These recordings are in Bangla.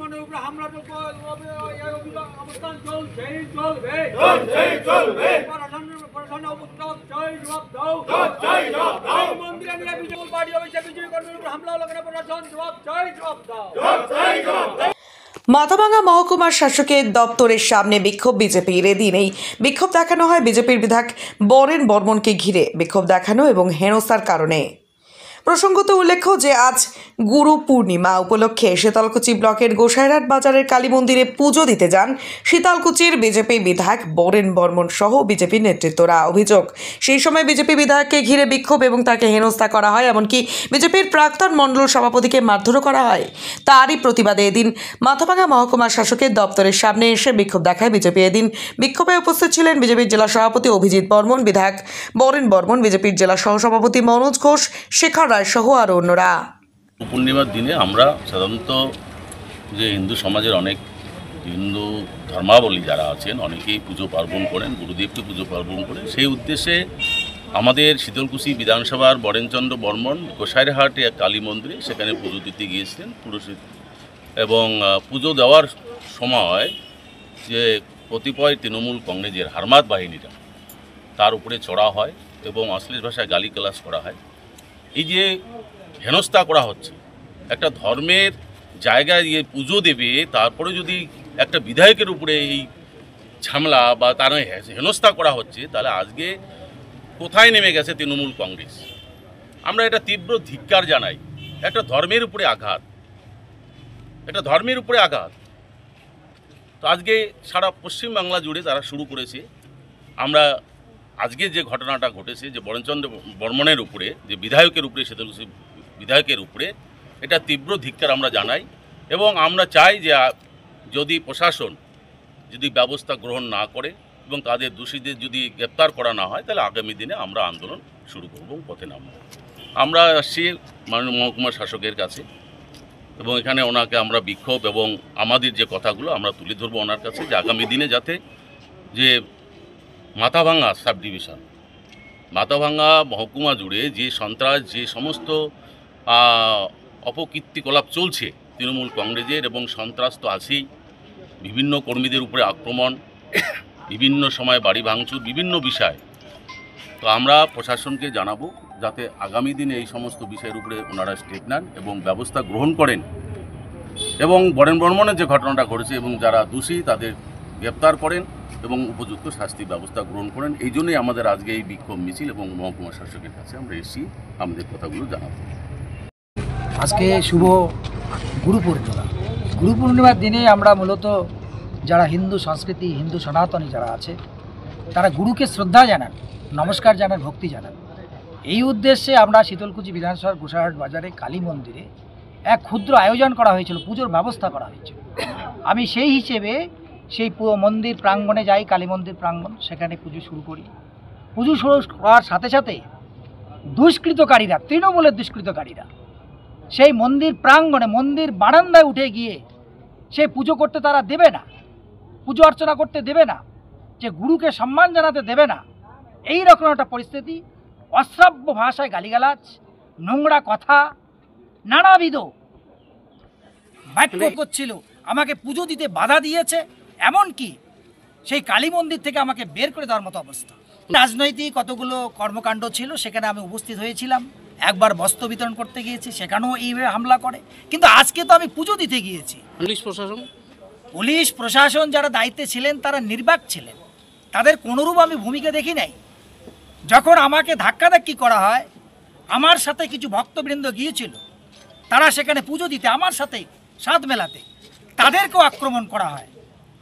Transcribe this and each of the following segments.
বর্মনের উপরে হামলা অবস্থান চলছেই চলবে। মন্দিরে নিয়ে বিজেপি পার্টি অফিসে বিজেপি কর্মীর উপর হামলা হলো কেন? প্রশাসন জবাব চাই, জবাব দাও। মাথাভাঙা মহকুমার শাসকের দপ্তরের সামনে বিক্ষোভ বিজেপির। এদিন এই বিক্ষোভ দেখানো হয় বিজেপির বিধায়ক বরেন বর্মনকে ঘিরে। বিক্ষোভ দেখানো এবং হেনস্থার কারণে। প্রসঙ্গত উল্লেখ্য যে আজ গুরু পূর্ণিমা উপলক্ষে শীতলকুচি ব্লকের গোসাইরহাট বাজারের কালী মন্দিরে পুজো দিতে যান শীতলকুচির বিজেপি বিধায়ক বরেন বর্মন সহ বিজেপির নেতৃত্বরা। অভিযোগ, সেই সময় বিজেপি বিধায়ককে ঘিরে বিক্ষোভ এবং তাকে হেনস্থা করা হয়, এমনকি বিজেপির প্রাক্তন মণ্ডল সভাপতিকে মারধরও করা হয়। তারই প্রতিবাদে এদিন মাথাভাঙা মহকুমা শাসকের দপ্তরের সামনে এসে বিক্ষোভ দেখায় বিজেপি। এদিন বিক্ষোভে উপস্থিত ছিলেন বিজেপির জেলা সভাপতি অভিজিৎ বর্মন, বিধায়ক বরেন বর্মন, বিজেপির জেলা সহসভাপতি মনোজ ঘোষ, শেখর রায় সহ আরও অন্যরা। পূর্ণিমার দিনে আমরা সাধারণত যে হিন্দু সমাজের অনেক হিন্দু ধর্মাবলী যারা আছেন অনেকেই পুজো পার্বণ করেন, গুরুদেবকে পুজো পার্বণ করেন। সেই উদ্দেশ্যে আমাদের শীতলকুচি বিধানসভার বরেনচন্দ্র বর্মন গোসাইরহাটে এক কালী মন্দিরে সেখানে পুজো দিতে গিয়েছিলেন পুরোহিত, এবং পুজো দেওয়ার সময় যে কতিপয় তৃণমূল কংগ্রেসের হারমাত বাহিনীরা তার উপরে চড়া হয় এবং অশ্লীল ভাষায় গালিগালাজ করা হয়। এই যে হেনস্থা করা হচ্ছে, একটা ধর্মের জায়গায় গিয়ে পুজো দেবে, তারপরে যদি একটা বিধায়কের উপরে এই ঝামেলা বা তার হেনস্থা করা হচ্ছে, তাহলে আজকে কোথায় নেমে গেছে তৃণমূল কংগ্রেস? আমরা এটা তীব্র ধিক্কার জানাই। একটা ধর্মের উপরে আঘাত, একটা ধর্মের উপরে আঘাত। তো আজকে সারা পশ্চিমবাংলা জুড়ে তারা শুরু করেছে। আমরা আজকে যে ঘটনাটা ঘটেছে যে বরেনচন্দ্র বর্মনের উপরে, যে বিধায়কের উপরে, শীতলকুচি বিধায়কের উপরে, এটা তীব্র ধিক্কার আমরা জানাই। এবং আমরা চাই যে যদি প্রশাসন যদি ব্যবস্থা গ্রহণ না করে এবং তাদের দোষীদের যদি গ্রেপ্তার করা না হয়, তাহলে আগামী দিনে আমরা আন্দোলন শুরু করব, পথে নামব। আমরা আসছি মাননীয় মহকুমা শাসকের কাছে এবং এখানে ওনাকে আমরা বিক্ষোভ এবং আমাদের যে কথাগুলো আমরা তুলে ধরবো ওনার কাছে, যে আগামী দিনে যাতে যে মাথাভাঙা সাব ডিভিশন, মাথাভাঙা মহকুমা জুড়ে যে সন্ত্রাস, যে সমস্ত অপকীর্তিকলাপ চলছে তৃণমূল কংগ্রেসের, এবং সন্ত্রাস তো আছেই, বিভিন্ন কর্মীদের উপরে আক্রমণ, বিভিন্ন সময় বাড়ি ভাঙচুর, বিভিন্ন বিষয়। তো আমরা প্রশাসনকে জানাবো যাতে আগামী দিনে এই সমস্ত বিষয়ের উপরে ওনারা স্টেপ নেন এবং ব্যবস্থা গ্রহণ করেন, এবং বরেন বর্মনের যে ঘটনাটা ঘটেছে এবং যারা দোষী তাদের গ্রেপ্তার করেন এবং উপযুক্ত শাস্তি ব্যবস্থা গ্রহণ করেন। এই জন্যই আমাদের আজকে এই বিক্ষোভ মিছিল এবং মহকুমা শাসকের কাছে আমরা এসেছি আমাদের কথাগুলো জানাবো। আজকে শুভ গুরু পূর্ণিমা। গুরু পূর্ণিমার দিনে আমরা মূলত যারা হিন্দু সংস্কৃতি, হিন্দু সনাতনী যারা আছে, তারা গুরুকে শ্রদ্ধা জানান, নমস্কার জানান, ভক্তি জানান। এই উদ্দেশ্যে আমরা শীতলকুচি বিধানসভার গোসাইরহাট বাজারে কালী মন্দিরে এক ক্ষুদ্র আয়োজন করা হয়েছিল, পুজোর ব্যবস্থা করা হয়েছিল। আমি সেই হিসেবে সেই মন্দির প্রাঙ্গণে যাই, কালী মন্দির প্রাঙ্গণ, সেখানে পুজো শুরু করি। পুজো শুরু করার সাথে সাথে দুষ্কৃতকারীরা, তৃণমূলের দুষ্কৃতকারীরা সেই মন্দির প্রাঙ্গণে, মন্দির বারান্দায় উঠে গিয়ে সেই পুজো করতে তারা দেবে না, পুজো অর্চনা করতে দেবে না, যে গুরুকে সম্মান জানাতে দেবে না, এই রকম একটা পরিস্থিতি। অশ্রাব্য ভাষায় গালিগালাজ, নোংরা কথা, নানাবিধ বাক্য করছিল, আমাকে পুজো দিতে বাধা দিয়েছে, এমনকি সেই কালী মন্দির থেকে আমাকে বের করে দেওয়ার মতো অবস্থা। রাজনৈতিক কতগুলো কর্মকাণ্ড ছিল, সেখানে আমি উপস্থিত হয়েছিলাম। একবার বস্ত্র বিতরণ করতে গিয়েছি, সেখানেও এইভাবে হামলা করে। কিন্তু আজকে তো আমি পুজো দিতে গিয়েছি। পুলিশ প্রশাসন যারা দায়িত্বে ছিলেন তারা নির্বাক ছিলেন, তাদের কোনোরূপ আমি ভূমিকা দেখি নাই। যখন আমাকে ধাক্কাধাক্কি করা হয়, আমার সাথে কিছু ভক্তবৃন্দ গিয়েছিল, তারা সেখানে পুজো দিতে আমার সাথে সাথ মেলাতে, তাদেরকেও আক্রমণ করা হয়।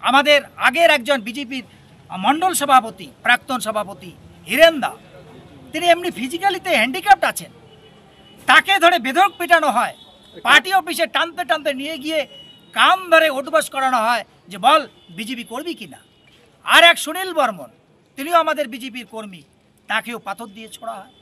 আমাদের আগের একজন বিজেপির মণ্ডল সভাপতি, প্রাক্তন সভাপতি হিরেন্দা, তিনি এমনি ফিজিক্যালিতে হ্যান্ডিক্যাপ্ট আছেন, তাকে ধরে বেধড়ক পেটানো হয়। পার্টি অফিসে টানতে টানতে নিয়ে গিয়ে কান ধরে ওঠবস করানো হয় যে বল বিজেপি করবি কিনা। আর এক সুনীল বর্মন, তিনিও আমাদের বিজেপির কর্মী, তাকেও পাথর দিয়ে ছোড়া হয়।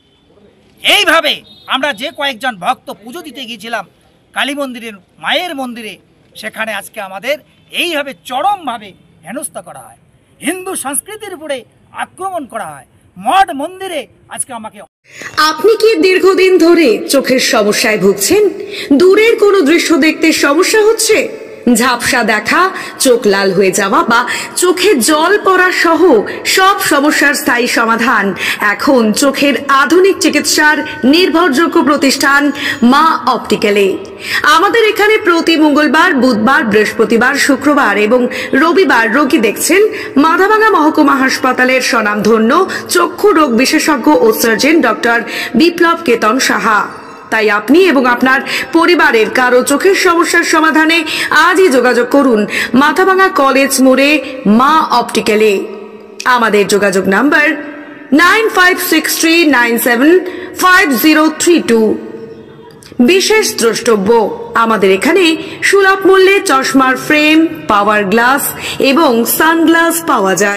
এইভাবে আমরা যে কয়েকজন ভক্ত পুজো দিতে গিয়েছিলাম কালী মন্দিরের, মায়ের মন্দিরে, সেখানে আজকে আমাদের এইভাবে চরমভাবে হেনস্থা করা হয়, হিন্দু সংস্কৃতির উপরে আক্রমণ করা হয়, মঠ মন্দিরে আজকে আমাকে। আপনি কি দীর্ঘদিন ধরে চোখের সমস্যায় ভুগছেন? দূরের কোনো দৃশ্য দেখতে সমস্যা হচ্ছে? ঝাপসা দেখা, চোখ লাল হয়ে যাওয়া বা চোখে জল পড়া সহ সব সমস্যার স্থায়ী সমাধান এখন চোখের আধুনিক চিকিৎসার নির্ভরযোগ্য প্রতিষ্ঠান মা অপটিক্যালে। আমাদের এখানে প্রতি মঙ্গলবার, বুধবার, বৃহস্পতিবার, শুক্রবার এবং রবিবার রোগী দেখছেন মাথাভাঙা মহকুমা হাসপাতালের স্বনামধন্য চক্ষু রোগ বিশেষজ্ঞ ও সার্জন ডক্টর বিপ্লব কেতন সাহা। তাই আপনি এবং আপনার পরিবারের কারো চোখের সমস্যার সমাধানে আজই যোগাযোগ করুন মাথাভাঙা কলেজ মোড়ে মা অপটিক্যালে। আমাদের যোগাযোগ নাম্বার 9563975032। বিশেষ দ্রষ্টব্য, আমাদের এখানে সুলভ মূল্যে চশমার ফ্রেম, পাওয়ার গ্লাস এবং সানগ্লাস পাওয়া যায়।